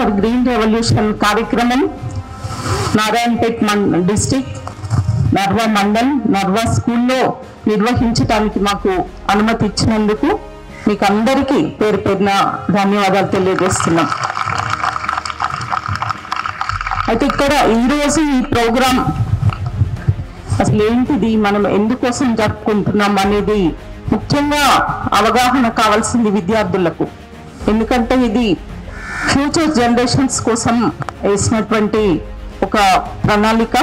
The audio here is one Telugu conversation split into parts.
ఫర్ గ్రీన్ రెవల్యూషన్ కార్యక్రమం నారాయణపేట్ డిస్టిక్ నర్వా మండల్ నర్వా స్కూల్లో నిర్వహించడానికి మాకు అనుమతి ఇచ్చినందుకు మీకు అందరికీ పేరు పేరున ధన్యవాదాలు తెలియజేస్తున్నాం. అయితే ఇక్కడ ఈరోజు ఈ ప్రోగ్రాం అసలు ఏంటిది, మనం ఎందుకోసం జరుపుకుంటున్నాం అనేది ముఖ్యంగా అవగాహన కావాల్సింది విద్యార్థులకు. ఎందుకంటే ఇది ఫ్యూచర్ జనరేషన్స్ కోసం వేసినటువంటి ఒక ప్రణాళిక.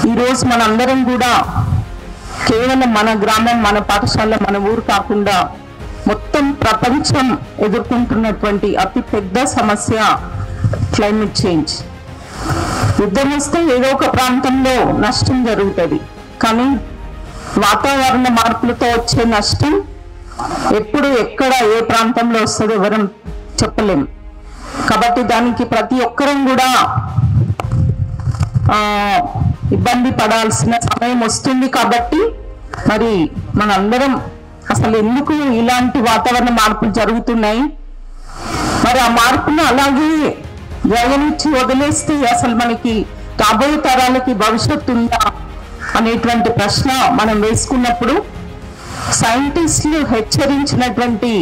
ఈరోజు మనందరం కూడా కేవలం మన గ్రామం, మన పాఠశాల, మన ఊరు కాకుండా మొత్తం ప్రపంచం ఎదుర్కొంటున్నటువంటి అతి పెద్ద సమస్య క్లైమేట్ చేంజ్. యుద్ధం వస్తే ఏదో ఒక ప్రాంతంలో నష్టం జరుగుతుంది, కానీ వాతావరణ మార్పులతో వచ్చే నష్టం ఎప్పుడు ఎక్కడ ఏ ప్రాంతంలో వస్తుందో ఎవరం చెప్పలేం. కాబట్టి దానికి ప్రతి ఒక్కరం కూడా ఇబ్బంది పడాల్సిన సమయం వస్తుంది. కాబట్టి మరి మనందరం అసలు ఎందుకు ఇలాంటి వాతావరణ మార్పులు జరుగుతున్నాయి, మరి ఆ మార్పును అలాగే జరగనిచ్చి వదిలేస్తే అసలు మనకి రాబోయే తరాలకి భవిష్యత్తు ఉందా అనేటువంటి ప్రశ్న మనం వేసుకున్నప్పుడు సైంటిస్టులు హెచ్చరించినటువంటి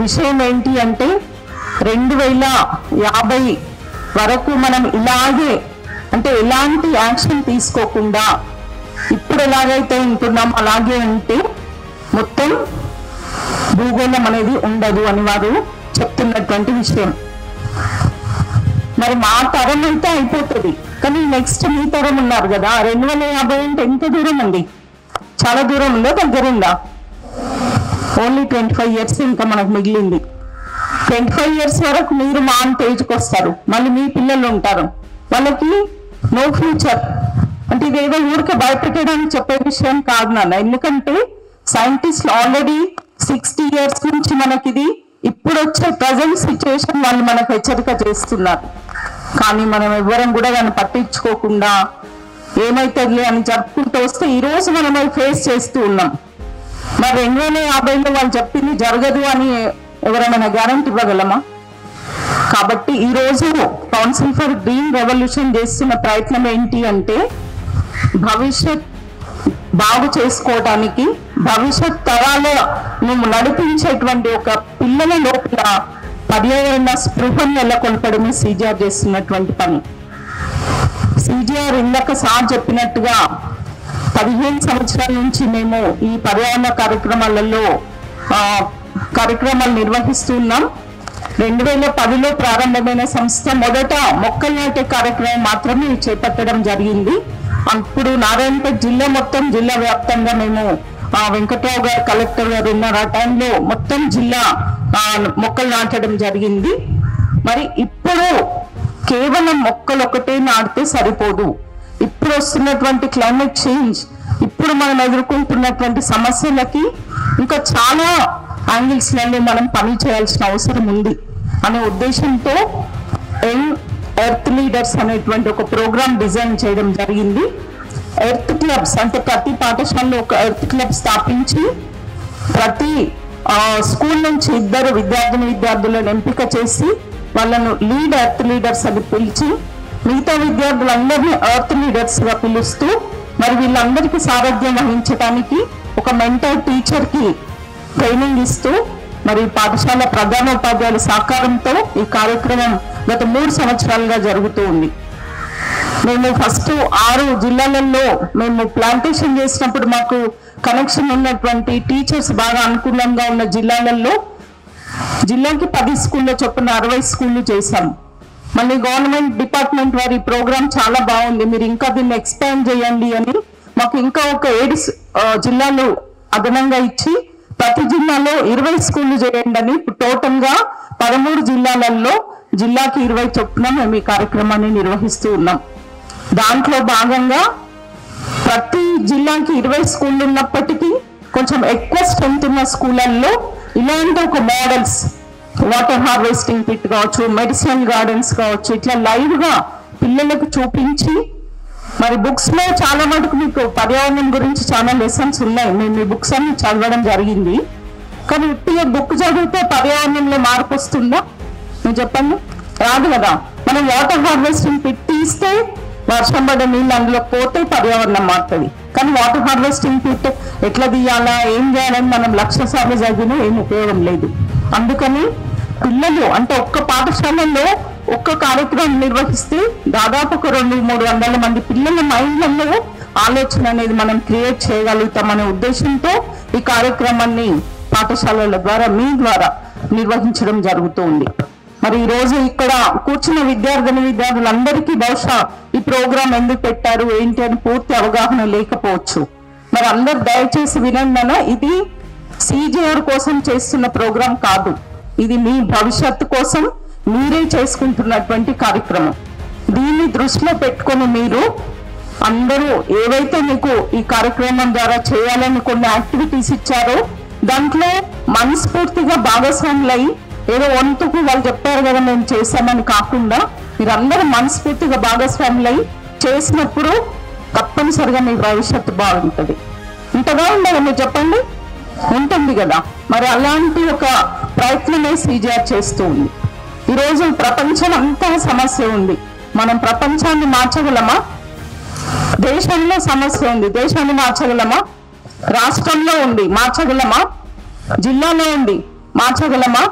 విషయం ఏంటి అంటే 2050 వరకు మనం ఇలాగే, అంటే ఎలాంటి యాక్షన్ తీసుకోకుండా ఇప్పుడు ఎలాగైతే ఉంటున్నాం అలాగే ఉంటే మొత్తం భూగోళం అనేది ఉండదు అని వారు చెప్తున్నటువంటి విషయం. మరి మా తరం అయితే అయిపోతుంది, కానీ నెక్స్ట్ మీ తరం ఉన్నారు కదా. 2050 అంటే ఎంత దూరం ఉంది? చాలా దూరం ఉందా, దగ్గరుందా? ఓన్లీ 25 years ఇంకా మనకు మిగిలింది. 25 years వరకు మీరు మా అంత ఏజ్కి వస్తారు, మళ్ళీ మీ పిల్లలు ఉంటారు, వాళ్ళకి నో ఫ్యూచర్. అంటే ఇదేదో ఊరికే భయపెట్టడానికి చెప్పే విషయం కాదు నాన్న. ఎందుకంటే సైంటిస్టులు ఆల్రెడీ 60 years నుంచి మనకి ఇది ఇప్పుడు వచ్చే ప్రజెంట్ సిచ్యువేషన్ వాళ్ళు మనకు హెచ్చరిక చేస్తున్నారు. కానీ మనం ఎవ్వరం కూడా దాన్ని పట్టించుకోకుండా ఏమైతుంది అని జరుపుకుంటూ వస్తే ఈరోజు మనం అవి ఫేస్ చేస్తూ ఉన్నాం. మరి 2050లో వాళ్ళు చెప్పింది జరగదు అని ఎవరైనా గ్యారంటీ ఇవ్వగలమా? కాబట్టి ఈరోజు కౌన్సిల్ ఫర్ గ్రీన్ రెవల్యూషన్ చేస్తున్న ప్రయత్నం ఏంటి అంటే భవిష్యత్ బాగు చేసుకోవడానికి, భవిష్యత్ తరాలను నడిపించేటువంటి ఒక పిల్లల లోపల పర్యావరణ స్పృహను నెలకొల్పడమే సిజిఆర్ చేస్తున్నటువంటి పని. సిజిఆర్ ఇందాక సార్ చెప్పినట్టుగా 15 సంవత్సరాల నుంచి మేము ఈ పర్యావరణ కార్యక్రమాలు నిర్వహిస్తున్నాం. 2010లో ప్రారంభమైన సంస్థ మొదట మొక్కలు నాటే కార్యక్రమం మాత్రమే చేపట్టడం జరిగింది. అప్పుడు నారాయణపేట జిల్లా మొత్తం, జిల్లా వ్యాప్తంగా మేము వెంకట్రావు గారు కలెక్టర్ గారు ఉన్నారు, ఆ టైంలో మొత్తం జిల్లా మొక్కలు నాటడం జరిగింది. మరి ఇప్పుడు కేవలం మొక్కలు ఒకటే నాటితే సరిపోదు. ఇప్పుడు వస్తున్నటువంటి క్లైమేట్ చేంజ్, ఇప్పుడు మనం ఎదుర్కొంటున్నటువంటి సమస్యలకి ఇంకా చాలా యాంగిల్స్లలో మనం పని చేయాల్సిన అవసరం ఉంది అనే ఉద్దేశంతో ఎర్త్ లీడర్స్ అనేటువంటి ఒక ప్రోగ్రామ్ డిజైన్ చేయడం జరిగింది. ఎర్త్ క్లబ్స్ అంటే ప్రతి పాఠశాలలో ఒక ఎర్త్ క్లబ్ స్థాపించి ప్రతి స్కూల్ నుంచి 2 విద్యార్థులను ఎంపిక చేసి వాళ్ళను ఎర్త్ లీడర్స్ అని పిలిచి మిగతా విద్యార్థులందరినీ ఎర్త్ లీడర్స్ గా పిలుస్తూ మరి వీళ్ళందరికీ సారథ్యం వహించడానికి ఒక మెంటర్ టీచర్ కి ట్రైనింగ్ ఇస్తూ మరి పాఠశాల ప్రధానోపాధ్యాయుల సహకారంతో ఈ కార్యక్రమం గత 3 సంవత్సరాలుగా జరుగుతూ ఉంది. మేము ఫస్ట్ 6 జిల్లాలలో మేము ప్లాంటేషన్ చేసినప్పుడు మాకు కనెక్షన్ ఉన్నటువంటి టీచర్స్ బాగా అనుకూలంగా ఉన్న జిల్లాలలో జిల్లాకి 10 స్కూళ్ళ చొప్పున 60 స్కూళ్ళు చేశాము. మళ్ళీ గవర్నమెంట్ డిపార్ట్మెంట్ వారి ప్రోగ్రామ్ చాలా బాగుంది, మీరు ఇంకా దీన్ని ఎక్స్పాండ్ చేయండి అని మాకు ఇంకా ఒక 7 జిల్లాలు అదనంగా ఇచ్చి ప్రతి జిల్లాలో 20 స్కూళ్ళు చేయండి అని టోటల్ గా 13 జిల్లాలలో జిల్లాకి 20 చొప్పున మేము ఈ కార్యక్రమాన్ని నిర్వహిస్తూ ఉన్నాం. దాంట్లో భాగంగా ప్రతి జిల్లాకి 20 స్కూళ్ళు ఉన్నప్పటికీ కొంచెం ఎక్కువ స్ట్రెంత్ ఉన్న స్కూళ్ళల్లో ఇలాంటి ఒక మోడల్స్, వాటర్ హార్వెస్టింగ్ కిట్ కావచ్చు, మెడిసినల్ గార్డెన్స్ కావచ్చు, ఇట్లా లైవ్ గా పిల్లలకు చూపించి మరి బుక్స్ లో చాలా మటుకు మీకు పర్యావరణం గురించి చాలా లెసన్స్ ఉన్నాయి, మేము ఈ బుక్స్ అన్ని చదవడం జరిగింది. కానీ ఉట్టిగా బుక్ చదివితే పర్యావరణంలో మార్పు వస్తుందా? మీరు చెప్పండి. రాదు కదా. మనం వాటర్ హార్వెస్టింగ్ పిట్ తీస్తే వర్షం పడ్డ నీళ్ళు అందులో పోతే పర్యావరణం మారుతుంది. కానీ వాటర్ హార్వెస్టింగ్ పిట్ ఎట్లా తీయాలా, ఏం చేయాలని మనం 1,00,000 సార్లు చదివినా ఏం ఉపయోగం లేదు. అందుకని పిల్లలు అంటే ఒక్క పాఠశాలలో ఒక్క కార్యక్రమం నిర్వహిస్తే దాదాపు ఒక 200-300 మంది పిల్లల మైండ్లలో ఆలోచన అనేది మనం క్రియేట్ చేయగలుగుతామనే ఉద్దేశంతో ఈ కార్యక్రమాన్ని పాఠశాలల ద్వారా మీ ద్వారా నిర్వహించడం జరుగుతుంది. మరి ఈ రోజు ఇక్కడ కూర్చున్న విద్యార్థులందరికీ బహుశా ఈ ప్రోగ్రాం ఎందుకు పెట్టారు ఏంటి అని పూర్తి అవగాహన లేకపోవచ్చు. మరి అందరు దయచేసి వినండి, ఇది CJR కోసం చేస్తున్న ప్రోగ్రాం కాదు, ఇది మీ భవిష్యత్తు కోసం మీరే చేసుకుంటున్నటువంటి కార్యక్రమం. దీన్ని దృష్టిలో పెట్టుకొని మీరు అందరూ ఏవైతే మీకు ఈ కార్యక్రమం ద్వారా చేయాలని కొన్ని యాక్టివిటీస్ ఇచ్చారో దాంట్లో మనస్ఫూర్తిగా భాగస్వాములై ఏదో వంతుకు వాళ్ళు చెప్పారు కదా మేము చేశామని కాకుండా మీరందరూ మనస్ఫూర్తిగా భాగస్వాములై చేసినప్పుడు తప్పనిసరిగా మీ భవిష్యత్తు బాగుంటుంది. ఇంతగా ఉండదు మీరు చెప్పండి, ఉంటుంది కదా. మరి అలాంటి ఒక ప్రయత్నమే CJR చేస్తూ ఉంది. ఈరోజు ప్రపంచం అంతా సమస్య ఉంది, మనం ప్రపంచాన్ని మార్చగలమా? దేశంలో సమస్య ఉంది, దేశాన్ని మార్చగలమా? రాష్ట్రంలో ఉంది, మార్చగలమా? జిల్లాలో ఉంది, మార్చగలమా?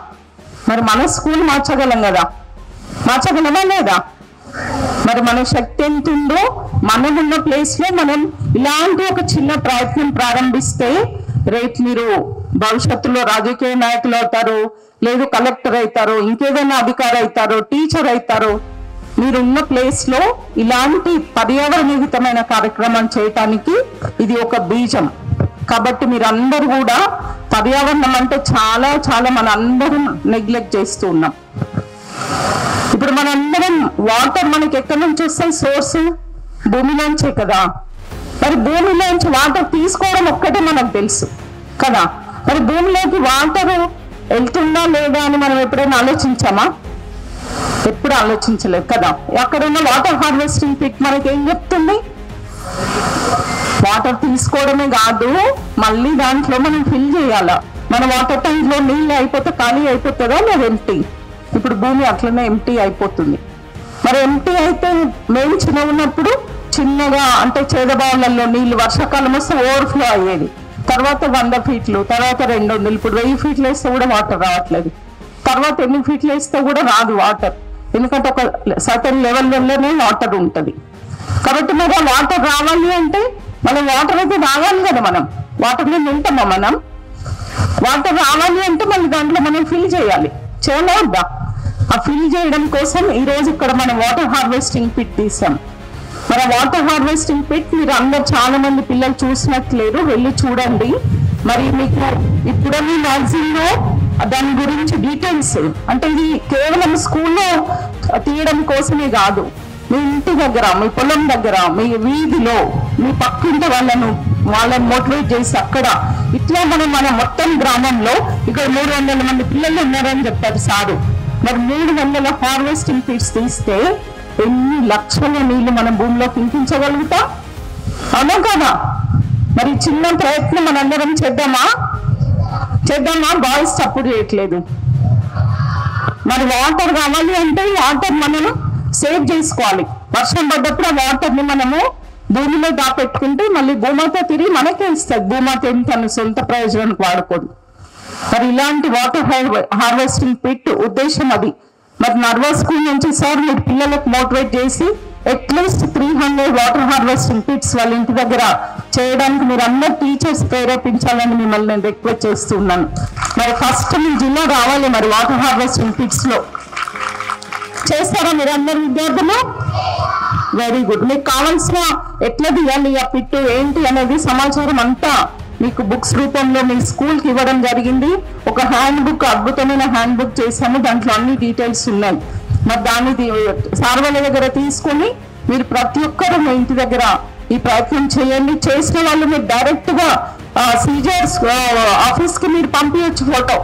మరి మన స్కూల్ మార్చగలం కదా, మార్చగలమా లేదా? మరి మన శక్తి ఎంత ఉందో మనమున్న ప్లేస్ లో మనం ఇలాంటి ఒక చిన్న ప్రయత్నం ప్రారంభిస్తే రేపు మీరు భవిష్యత్తులో రాజకీయ నాయకులు అవుతారు, లేదు కలెక్టర్ అవుతారు, ఇంకేదైనా అధికారి అవుతారు, టీచర్ అవుతారు. మీరున్న ప్లేస్ లో ఇలాంటి పర్యావరణయుతమైన కార్యక్రమం చేయటానికి ఇది ఒక బీజం. కాబట్టి మీరందరూ కూడా పర్యావరణం అంటే చాలా చాలా మన అందరం నెగ్లెక్ట్ చేస్తూ ఉన్నాం. ఇప్పుడు మనందరం వాటర్ మనకి ఎక్కడి నుంచి వస్తాయి? సోర్స్ భూమిలోంచే కదా. మరి భూమిలోంచి వాటర్ తీసుకోవడం ఒక్కటే మనకు తెలుసు కదా. మరి భూమిలోకి వాటర్ వెళ్తుందా లేదా అని మనం ఎప్పుడైనా ఆలోచించామా? ఎప్పుడు ఆలోచించలేదు కదా. అక్కడ ఉన్న వాటర్ హార్వెస్టింగ్ పిట్ మనకి ఏం చెప్తుంది? వాటర్ తీసుకోవడమే కాదు, మళ్ళీ దాంట్లో మనం ఫిల్ చేయాలా. మన వాటర్ ట్యాంక్ లో నీళ్ళు అయిపోతే ఖాళీ అయిపోతుందా లేదా ఎంటీ? ఇప్పుడు భూమి అట్లనే ఎంటీ అయిపోతుంది. మరి ఎంటీ అయితే మేము చిన్న ఉన్నప్పుడు చిన్నగా అంటే చేదబావులలో నీళ్లు వర్షాకాలం వస్తే ఓవర్ఫ్లో అయ్యేది. తర్వాత 100 ఫీట్లు, తర్వాత 200, ఇప్పుడు 1000 ఫీట్లు వేస్తే కూడా వాటర్ రావట్లేదు. తర్వాత ఎన్ని ఫీట్లు వేస్తే కూడా రాదు వాటర్, ఎందుకంటే ఒక సర్టన్ లెవెల్లోనే వాటర్ ఉంటుంది. కాబట్టి మరి ఆ వాటర్ రావాలి అంటే మనం వాటర్ అయితే రావాలి కదా. మనం వాటర్లో నింటామా? మనం వాటర్ రావాలి అంటే మళ్ళీ దాంట్లో మనం ఫిల్ చేయాలి, చేయలేదా? ఆ ఫిల్ చేయడం కోసం ఈ రోజు ఇక్కడ మనం వాటర్ హార్వెస్టింగ్ పిట్ తీసాం. మన వాటర్ హార్వెస్టింగ్ పిట్ మీరు అందరు చాలా మంది పిల్లలు చూసినట్లేరు, వెళ్ళి చూడండి. మరి మీకు ఇప్పుడన్నీ మ్యాగజైన్ లో దాని గురించి డీటెయిల్స్, అంటే ఇది కేవలం స్కూల్లో తీయడం కోసమే కాదు, మీ ఇంటి దగ్గర, మీ పొలం దగ్గర, మీ వీధిలో, మీ పక్కింటి వాళ్ళని మోటివేట్ చేసి అక్కడ ఇట్లా మన మొత్తం గ్రామంలో ఇక్కడ 300 మంది పిల్లలు ఉన్నారని చెప్పారు సారు. మరి 300 హార్వెస్టింగ్ పిట్స్ తీస్తే ఎన్ని లక్షల నీళ్లు మనం భూమిలోకి ఇంకించగలుగుతాం? అవునా కదా? మరి చిన్న ప్రయత్నం మనందరం చేద్దామా? బాయ్స్ తప్పుడు చేయట్లేదు. మరి వాటర్ కావాలి అంటే వాటర్ మనము సేవ్ చేసుకోవాలి. వర్షం పడ్డప్పుడు ఆ వాటర్ ని మనము భూమిలో దాపెట్టుకుంటే మళ్ళీ భూమాత తిరిగి మనకే ఇస్తుంది. భూమాత ఏం తన సొంత ప్రయోజనానికి వాడుకోదు. మరి ఇలాంటి వాటర్ హార్వెస్టింగ్ పిట్ ఉద్దేశం అది. మరి నర్వస్ స్కూల్ నుంచి సార్ మీరు పిల్లలకు మోటివేట్ చేసి అట్లీస్ట్ 300 వాటర్ హార్వెస్టింగ్ పిట్స్ వాళ్ళ ఇంటి దగ్గర చేయడానికి మీరు అందరు టీచర్స్ ప్రేరేపించాలని మిమ్మల్ని నేను రిక్వెస్ట్ చేస్తున్నాను. మరి ఫస్ట్ మీ జిల్లా రావాలి మరి వాటర్ హార్వెస్టింగ్ పిట్స్ లో. చేస్తారా మీరు అందరు విద్యార్థులు? Very good. మీకు కావాల్సిన ఎట్లా తీయాలి ఆ పిట్టు ఏంటి అనేది సమాచారం అంతా మీకు బుక్స్ రూపంలో మీ స్కూల్కి ఇవ్వడం జరిగింది. ఒక హ్యాండ్ బుక్, అద్భుతమైన హ్యాండ్ బుక్ చేశాము, దాంట్లో అన్ని డీటెయిల్స్ ఉన్నాయి. మరి దాన్ని సార్ వాళ్ళ దగ్గర తీసుకొని మీరు ప్రతి ఒక్కరు మీ ఇంటి దగ్గర ఈ ప్రయత్నం చేయండి. చేసిన వాళ్ళు మీరు డైరెక్ట్ గా CJR ఆఫీస్ కి మీరు పంపించచ్చు ఫోటో,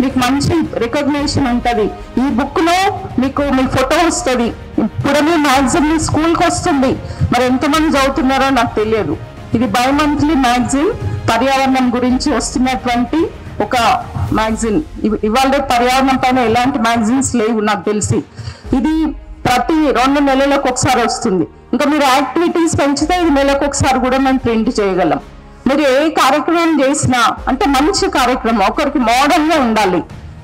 మీకు మంచి రికగ్నిషన్ ఉంటుంది. ఈ బుక్ లో మీకు మీ ఫోటో వస్తుంది. ఇప్పుడే మ్యాగజైన్ మీ స్కూల్కి వస్తుంది. మరి ఎంతమంది చదువుతున్నారో నాకు తెలియదు. ఇది బై మంత్లీ మ్యాగజైన్, పర్యావరణం గురించి వస్తున్నటువంటి ఒక మ్యాగజైన్. ఇవాళ పర్యావరణం పైన ఎలాంటి మ్యాగజైన్స్ లేవు నాకు తెలిసి. ఇది ప్రతి 2 నెలలకు ఒకసారి వస్తుంది. ఇంకా మీరు యాక్టివిటీస్ పెంచితే ఇది నెలకు ఒకసారి కూడా మేము ప్రింట్ చేయగలం. మీరు ఏ కార్యక్రమం చేసినా అంటే మంచి కార్యక్రమం, ఒకరికి మోడల్గా ఉండాలి.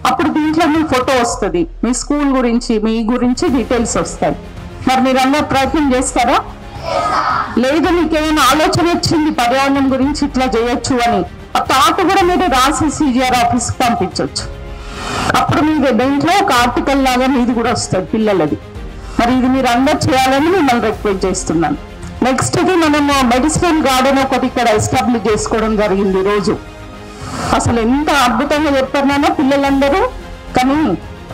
అప్పుడు దీంట్లో మీ ఫోటో వస్తుంది, మీ స్కూల్ గురించి మీ గురించి డీటెయిల్స్ వస్తాయి. మరి మీరు అందరూ ప్రయత్నం చేస్తారా? లేదు మీకు ఏమైనా ఆలోచన వచ్చింది పర్యావరణం గురించి ఇట్లా చేయొచ్చు అని, ఆ థాట్ కూడా మీరు రాసి CGR ఆఫీస్కి పంపించవచ్చు. అప్పుడు మీ దీంట్లో ఒక ఆర్టికల్ లాగా మీది కూడా వస్తుంది పిల్లలది. మరి ఇది మీరు అందరు చేయాలని మిమ్మల్ని రిక్వెస్ట్ చేస్తున్నాను. నెక్స్ట్ ఇది మనము మెడిసినల్ గార్డెన్ ఒకటి ఇక్కడ ఎస్టాబ్లిష్ చేసుకోవడం జరిగింది ఈరోజు. అసలు ఎంత అద్భుతంగా చెప్పారన్నా పిల్లలందరూ, కానీ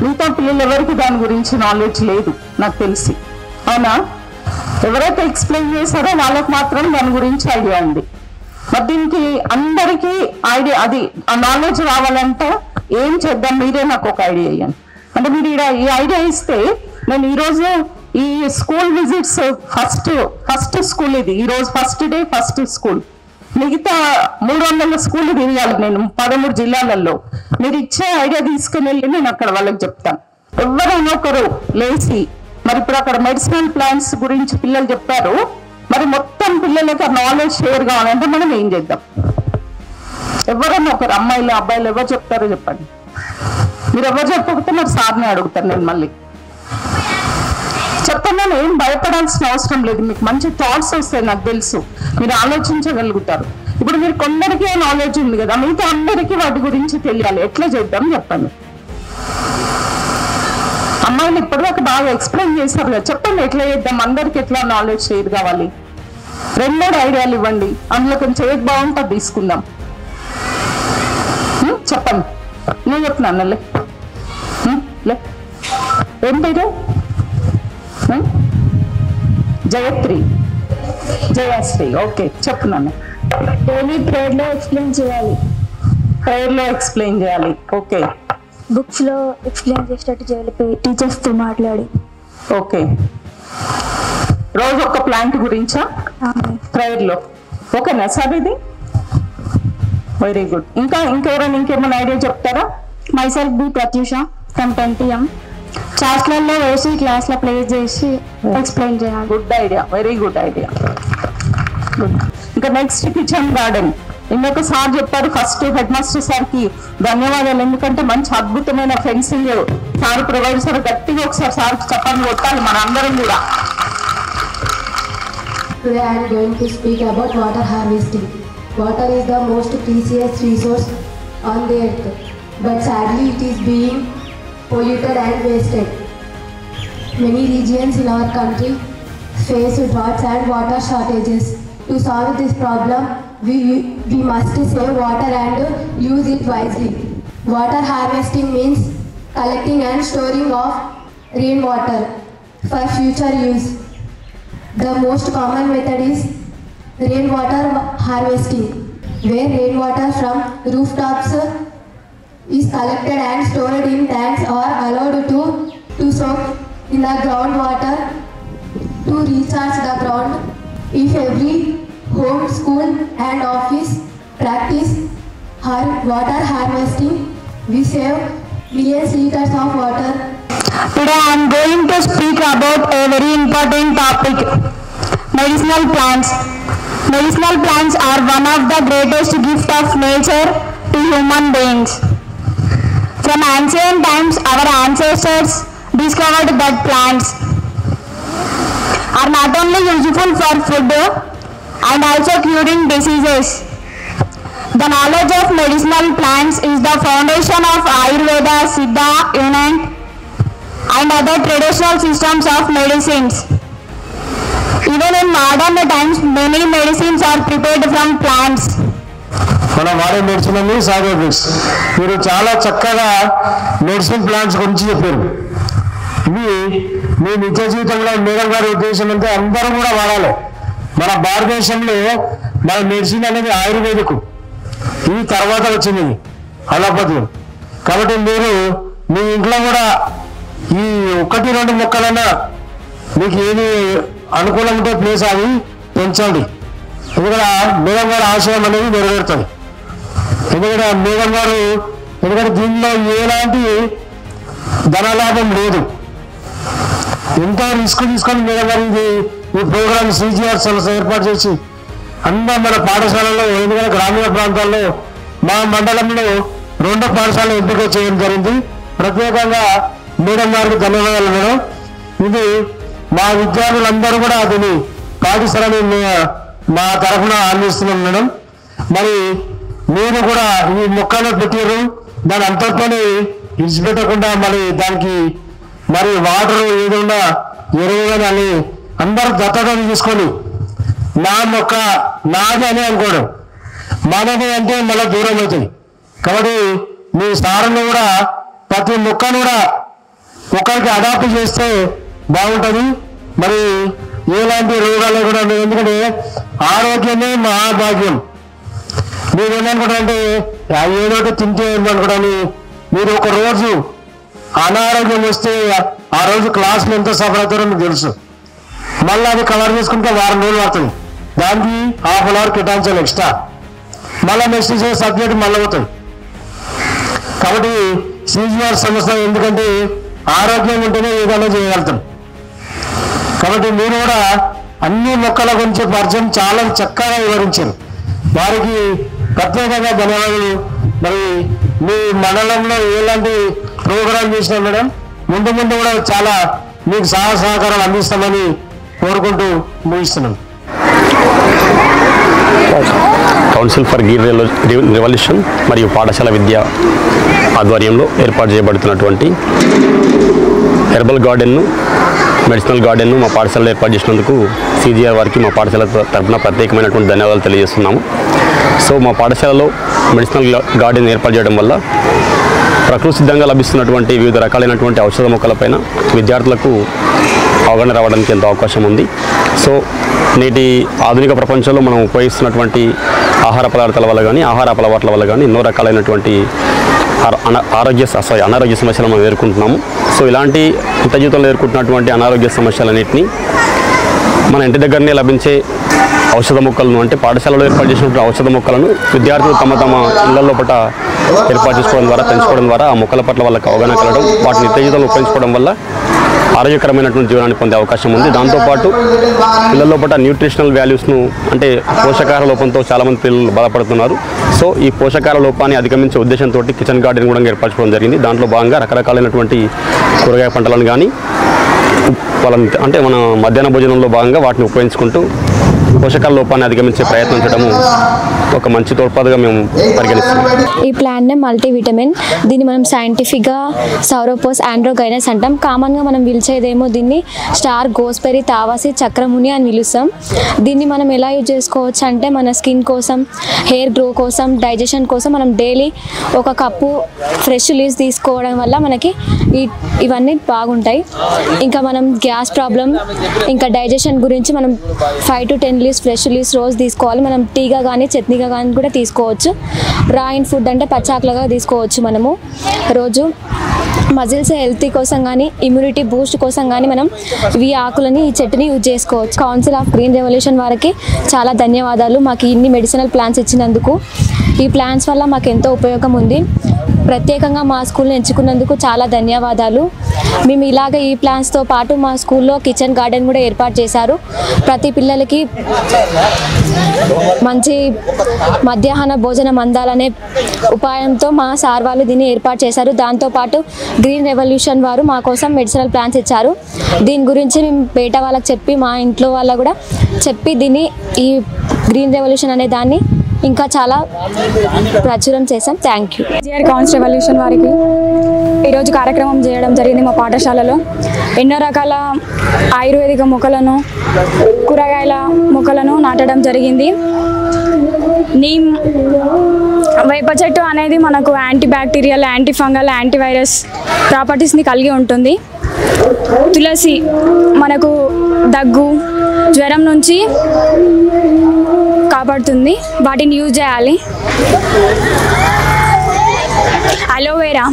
మిగతా పిల్లలు ఎవరికి దాని గురించి నాలెడ్జ్ లేదు నాకు తెలిసి. అవునా? ఎవరైతే ఎక్స్ప్లెయిన్ చేశారో వాళ్ళకి మాత్రం దాని గురించి ఐడియా ఉంది. మరి దీనికి అందరికీ ఐడియా, అది ఆ నాలెడ్జ్ రావాలంటే ఏం చేద్దాం, మీరే నాకు ఒక ఐడియా ఇవ్వండి. అంటే మీరు ఈ ఐడియా ఇస్తే నేను ఈరోజు ఈ స్కూల్ విజిట్స్ ఫస్ట్ స్కూల్ ఇది, ఈరోజు ఫస్ట్ డే ఫస్ట్ స్కూల్, మిగతా 300 స్కూళ్ళు తిరగాలి నేను 13 జిల్లాలలో. మీరు ఇచ్చే ఐడియా తీసుకుని వెళ్ళి నేను అక్కడ వాళ్ళకి చెప్తాను. ఎవరైనా ఒకరు లేచి, మరి ఇప్పుడు అక్కడ మెడిసినల్ ప్లాంట్స్ గురించి పిల్లలు చెప్పారు, మరి మొత్తం పిల్లలకి నాలెడ్జ్ షేర్ కావాలంటే మనం ఏం చేద్దాం? ఎవరైనా ఒకరు, అమ్మాయిలు అబ్బాయిలు ఎవరు చెప్తారో చెప్పండి. మీరు ఎవరు చెప్పకపోతే మరి సార్ని అడుగుతాను నేను మళ్ళీ. చెప్తున్నాను, ఏం భయపడాల్సిన అవసరం లేదు. మీకు మంచి థాట్స్ వస్తాయి నాకు తెలుసు, మీరు ఆలోచించగలుగుతారు. ఇప్పుడు మీరు కొందరికి నాలెడ్జ్ ఉంది కదా, మిగతా అందరికీ వాటి గురించి తెలియాలి. ఎట్లా చేద్దాం చెప్పండి. అమ్మాయిలు ఇప్పటిదాకా బాగా ఎక్స్ప్లెయిన్ చేశారు కదా, చెప్పండి ఎట్లా చేద్దాం, అందరికి ఎట్లా నాలెడ్జ్ షేర్ కావాలి. 2 ఐడియాలు ఇవ్వండి, అందులో కొంచెం ఏది బాగుంటుంది తీసుకుందాం. చెప్పండి, నేను చెప్తున్నాను. లే ఏం పేరు? జయశ్రీ. ఓకే, చెప్తున్నాను. డైలీ ప్రేయర్లో ఎక్స్ప్లెయిన్ చేయాలి. ఓకే. బుక్స్లో ఎక్స్ప్లెయిన్ చేసేటట్టు చేయాలి, టీచర్స్తో మాట్లాడి. ఓకే. రోజు ఒక ప్లాంట్ గురించా ప్రేయర్లో? ఓకేనా సార్? ఇది వెరీ గుడ్. ఇంకెవరైనా ఇంకేమైనా ఐడియా చెప్తారా? Myself B Pratyusha from 10 PM. క్లాస్లలో వేసి క్లాస్లో ప్లే చేసి ఎక్స్ప్లెయిన్ చేయాలి. Good idea, very good idea. Good. ఇంకా నెక్స్ట్ కిచెన్ గార్డెన్. ఇంకొక సార్ చెప్పారు, ఫస్ట్ హెడ్ మాస్టర్ సార్కి ధన్యవాదాలు. ఎందుకంటే మంచి అద్భుతమైన ఫెన్సింగ్ సార్ ప్రొవైడ్ చేశారు. గట్టిగా ఒకసారి సార్కి చెప్పని కొట్టాలి మన అందరం కూడా. Today I am going to speak about water harvesting. Water is the most precious resource on the earth, but sadly it is being polluted and wasted. Many regions in our country face droughts and water shortages. To solve this problem, we must save water and use it wisely. Water harvesting means collecting and storing of rainwater for future use. The most common method is rainwater harvesting, where rainwater from rooftops is collected and stored in tanks or allowed to soak in the groundwater to recharge the ground. If every home, school and office practice water harvesting, we save millions liters of water. Today I am going to speak about a very important topic, medicinal plants. Medicinal plants are one of the greatest gifts of nature to human beings. From ancient times, our ancestors discovered that plants are not only useful for food and also curing diseases. The knowledge of medicinal plants is the foundation of Ayurveda, Siddha, Unant and other traditional systems of medicines. Even in modern times, many medicines are prepared from plants. మనం వాడే మెడిసిన్ అన్ని సాగోబిక్స్. మీరు చాలా చక్కగా మెడిసిన్ ప్లాంట్స్ గురించి చెప్పారు. ఇవి మీ నిత్య జీవితంలో మేడం గారి ఉద్దేశం అంటే అందరూ కూడా వాడాలి. మన భారతదేశంలో మన మెడిసిన్ అనేది ఆయుర్వేదిక్, ఇది తర్వాత వచ్చింది అలోపతి. కాబట్టి మీరు మీ ఇంట్లో కూడా ఈ 1-2 మొక్కలైనా మీకు ఏది అనుకూలం ఉంటే ప్లేస్ అవి పెంచండి. ఎందుకంటే మేడం గారి ఆశయం అనేది నెరవేరుతుంది. ఎందుకంటే మేడం గారు ఎందుకంటే దీనిలో ఎలాంటి ధనలాభం లేదు, ఎంతో రిస్క్ తీసుకొని మేడం గారు ఈ ప్రోగ్రామ్ CGR సంస్థ ఏర్పాటు చేసి అందరూ మన పాఠశాలలో ఎందుకంటే గ్రామీణ ప్రాంతాల్లో మా మండలంలో 2 పాఠశాలలు ఎంపిక చేయడం జరిగింది. ప్రత్యేకంగా మేడం గారికి ధన్యవాదాలు మేడం. ఇది మా విద్యార్థులందరూ కూడా దీన్ని పాటిస్తారని మా తరఫున ఆలోచిస్తున్నాం మేడం. మరి మీరు కూడా ఈ మొక్కలు పెట్టారు, దాని అంతటితోనే విడిచిపెట్టకుండా మరి దానికి మరి వాటర్ ఏదైనా ఎరువుగా అని అందరూ దత్తత తీసుకొని నా మొక్క నాది అని అనుకోవడం, మనది అంటే మళ్ళీ దూరం అవుతుంది. కాబట్టి మీ సార్లు కూడా ప్రతి మొక్కను కూడా ఒకరికి అడాప్ట్ చేస్తే బాగుంటుంది. మరి ఎలాంటి రోగాలు కూడా ఎందుకంటే ఆరోగ్యమే మహాభాగ్యం. మీరు ఏమనుకుంటారంటే ఏదోటి తింటే ఏమనుకోవడాన్ని మీరు ఒక రోజు అనారోగ్యం వస్తే ఆ రోజు క్లాస్లో ఎంత సఫర్ అవుతారో మీకు తెలుసు. మళ్ళీ అది కవర్ చేసుకుంటే వారం రోజులు పడుతుంది, దానికి ½ అవర్ కేటాయించాలి ఎక్స్ట్రా, మళ్ళీ నెక్స్ట్ సబ్జెక్ట్ మళ్ళీ అవుతుంది. కాబట్టి CGR సంస్థ ఎందుకంటే ఆరోగ్యం ఉంటేనే ఏదైనా చేయగలుగుతాం. కాబట్టి మీరు కూడా అన్ని మొక్కల గురించి పరిచయం చాలా చక్కగా వివరించారు, వారికి ప్రత్యేకంగా ధన్యవాదాలు. మరి మీ మండలంలో ఎలాంటి ప్రోగ్రాం చేసినా మేడం ముందు కూడా చాలా మీకు సహకారాలు అందిస్తామని కోరుకుంటూ ముగిస్తున్నాం. కౌన్సిల్ ఫర్ గ్రీన్ రెవల్యూషన్ మరియు పాఠశాల విద్య ఆధ్వర్యంలో ఏర్పాటు చేయబడుతున్నటువంటి హెర్బల్ గార్డెన్ను, మెడిసినల్ గార్డెన్ను మా పాఠశాలలో ఏర్పాటు చేసినందుకు CGR వారికి మా పాఠశాల తరఫున ప్రత్యేకమైనటువంటి ధన్యవాదాలు తెలియజేస్తున్నాము. సో మా పాఠశాలలో మెడిసినల్ గార్డెన్ ఏర్పాటు చేయడం వల్ల ప్రకృతి సిద్ధంగా లభిస్తున్నటువంటి వివిధ రకాలైనటువంటి ఔషధ మొక్కలపైన విద్యార్థులకు అవగాహన రావడానికి ఎంతో అవకాశం ఉంది. సో నేటి ఆధునిక ప్రపంచంలో మనం ఉపయోగిస్తున్నటువంటి ఆహార పదార్థాల వల్ల కానీ ఆహార అలవాట్ల వల్ల కానీ ఎన్నో రకాలైనటువంటి అనారోగ్య సమస్యలు మనం ఎదుర్కొంటున్నాము. సో ఇలాంటి నిత్య జీవితంలో ఎదుర్కొంటున్నటువంటి అనారోగ్య సమస్యలన్నింటినీ మన ఇంటి దగ్గరనే లభించే ఔషధ మొక్కలను అంటే పాఠశాలలో ఏర్పాటు చేసినటువంటి ఔషధ మొక్కలను విద్యార్థులు తమ ఇళ్లలో పట్ల ఏర్పాటు చేసుకోవడం ద్వారా పెంచుకోవడం ద్వారా ఆ మొక్కల పట్ల వాళ్ళకి అవగాహన కలగడం, వాటిని నిత్య జీవితంలో ఉపయోగించుకోవడం వల్ల ఆరోగ్యకరమైనటువంటి జీవనాన్ని పొందే అవకాశం ఉంది. దాంతోపాటు పిల్లల్లో పట్ల న్యూట్రిషనల్ వాల్యూస్ను అంటే పోషకాహార లోపంతో చాలామంది పిల్లలు బాధపడుతున్నారు. సో ఈ పోషకాహార లోపాన్ని అధిగమించే ఉద్దేశంతో కిచెన్ గార్డెన్ కూడా ఏర్పరచుకోవడం జరిగింది. దాంట్లో భాగంగా రకరకాలైనటువంటి కూరగాయ పంటలను కానీ వాళ్ళని అంటే మన మధ్యాహ్న భోజనంలో భాగంగా వాటిని ఉపయోగించుకుంటూ పోషకాల లోపాన్ని అధిగమించే ప్రయత్నం చేయడము ఒక మంచి తోడ్పాటుగా మేము పరిగణిస్తున్నాం. ఈ ప్లాంట్ నేమ్ మల్టీవిటమిన్. దీన్ని మనం సైంటిఫిక్గా సౌరోపోస్ ఆండ్రోగైనస్ అంటాం. కామన్గా మనం పిలిచేదేమో దీన్ని స్టార్ గోస్బెర్రీ తావాసి చక్రముని అని పిలుస్తాం. దీన్ని మనం ఎలా యూజ్ చేసుకోవచ్చు అంటే మన స్కిన్ కోసం, హెయిర్ గ్రో కోసం, డైజెషన్ కోసం మనం డైలీ ఒక కప్పు ఫ్రెష్ లీవ్స్ తీసుకోవడం వల్ల మనకి ఇవన్నీ బాగుంటాయి. ఇంకా మనం గ్యాస్ ప్రాబ్లం ఇంకా డైజెషన్ గురించి మనం 5 to 10 లీవ్స్ ఫ్రెష్ లీవ్స్ రోజు తీసుకోవాలి. మనం టీగా కానీ చట్నీగా కానీ కూడా తీసుకోవచ్చు. రా ఇన్ ఫుడ్ అంటే పచ్చాకులుగా తీసుకోవచ్చు. మనము రోజు మజిల్స్ హెల్తీ కోసం కానీ ఇమ్యూనిటీ బూస్ట్ కోసం కానీ మనం ఈ ఆకులని ఈ చెట్టుని యూజ్ చేసుకోవచ్చు. కౌన్సిల్ ఆఫ్ గ్రీన్ రెవల్యూషన్ వారికి చాలా ధన్యవాదాలు మాకు ఇన్ని మెడిసినల్ ప్లాంట్స్ ఇచ్చినందుకు. ఈ ప్లాంట్స్ వల్ల మాకు ఎంతో ఉపయోగం ఉంది. ప్రత్యేకంగా మా స్కూల్ని ఎంచుకున్నందుకు చాలా ధన్యవాదాలు. మేము ఇలాగ ఈ ప్లాన్స్తో పాటు మా స్కూల్లో కిచెన్ గార్డెన్ కూడా ఏర్పాటు చేశారు. ప్రతి పిల్లలకి మంచి మధ్యాహ్న భోజనం అందాలనే ఉపాయంతో మా సార్ వాళ్ళు దీన్ని ఏర్పాటు చేశారు. దాంతోపాటు గ్రీన్ రెవల్యూషన్ వారు మా కోసం మెడిసినల్ ప్లాంట్స్ ఇచ్చారు. దీని గురించి మేము బయట వాళ్ళకి చెప్పి మా ఇంట్లో వాళ్ళకు కూడా చెప్పి దీన్ని ఈ గ్రీన్ రెవల్యూషన్ అనే దాన్ని ఇంకా చాలా ప్రచురం చేశాం. Thank you. CGR council revolution వారికి ఈరోజు కార్యక్రమం చేయడం జరిగింది. మా పాఠశాలలో ఎన్నో రకాల ఆయుర్వేదిక మొక్కలను, కూరగాయల మొక్కలను నాటడం జరిగింది. నీమ్ వేప చెట్టు అనేది మనకు anti bacterial, anti fungal, antivirus ప్రాపర్టీస్ని కలిగి ఉంటుంది. తులసి మనకు దగ్గు, జ్వరం నుంచి కాపాడుతుంది. వాటిని యూజ్ చేయాలి. అలోవెరా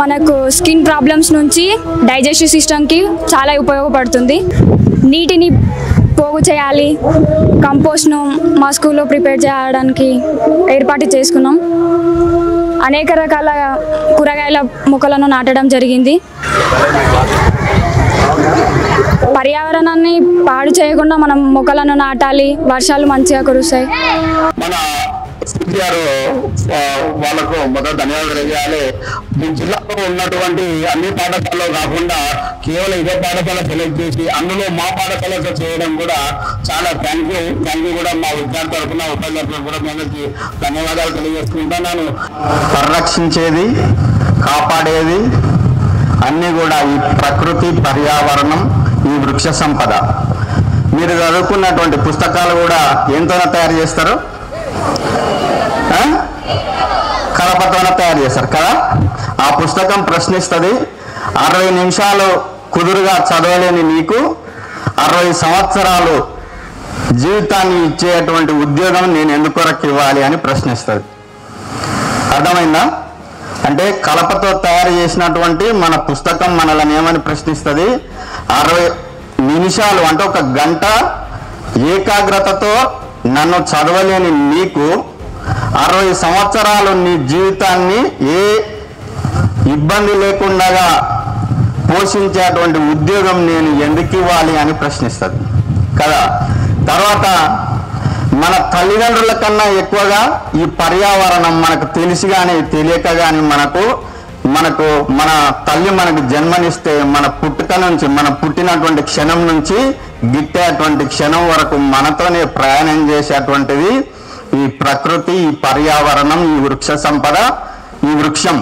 మనకు స్కిన్ ప్రాబ్లమ్స్ నుంచి డైజెస్టివ్ సిస్టమ్కి చాలా ఉపయోగపడుతుంది. నీటిని పోగు చేయాలి, కంపోస్ట్ను మా స్కూల్లో ప్రిపేర్ చేయడానికి ఏర్పాటు చేసుకున్నాం. అనేక రకాల కూరగాయల మొక్కలను నాటడం జరిగింది. పర్యావరణాన్ని పాడు చేయకుండా మనం మొక్కలను నాటాలి, వర్షాలు మంచిగా కురుస్తాయి. మన గారు వాళ్ళకు మొదట ధన్యవాదాలు తెలియాలి. ఈ జిల్లాలో ఉన్నటువంటి అన్ని పాఠశాలలో కాకుండా కేవలం ఇదే పాఠశాల సెలెక్ట్ చేసి అందులో మా పాఠశాలలో చేయడం కూడా చాలా థ్యాంక్ యూ కూడా మా విద్యార్థి తరఫున ఉపాధ్యాయులకు కూడా మేము ధన్యవాదాలు తెలియజేసుకుంటున్నాను. పరిరక్షించేది, కాపాడేది అన్నీ కూడా ఈ ప్రకృతి, పర్యావరణం, ఈ వృక్ష సంపద. మీరు చదువుకున్నటువంటి పుస్తకాలు కూడా ఎంతోనే తయారు చేస్తారు, కలపతోనే తయారు చేస్తారు కదా. ఆ పుస్తకం ప్రశ్నిస్తుంది, 60 నిమిషాలు కుదురుగా చదవలేని నీకు 60 సంవత్సరాలు జీవితాన్ని ఇచ్చేటువంటి ఉద్యోగం నేను ఎందుకొరకు ఇవ్వాలి అని ప్రశ్నిస్తుంది. అర్థమైందా? అంటే కలపతో తయారు చేసినటువంటి మన పుస్తకం మనల్ని ఏమని ప్రశ్నిస్తుంది, 60 నిమిషాలు అంటే 1 గంట ఏకాగ్రతతో నన్ను చదవలేని నీకు 60 సంవత్సరాలు నీ జీవితాన్ని ఏ ఇబ్బంది లేకుండా పోషించేటువంటి ఉద్యోగం నేను ఎందుకు ఇవ్వాలి అని ప్రశ్నిస్తుంది కదా. తర్వాత మన తల్లిదండ్రుల కన్నా ఎక్కువగా ఈ పర్యావరణం మనకు తెలిసి కానీ తెలియక కానీ మన తల్లి మనకు జన్మనిస్తే మన పుట్టుక నుంచి, మన పుట్టినటువంటి క్షణం నుంచి గిట్టేటువంటి క్షణం వరకు మనతోనే ప్రయాణం చేసేటువంటిది ఈ ప్రకృతి, ఈ పర్యావరణం, ఈ వృక్ష సంపద, ఈ వృక్షం.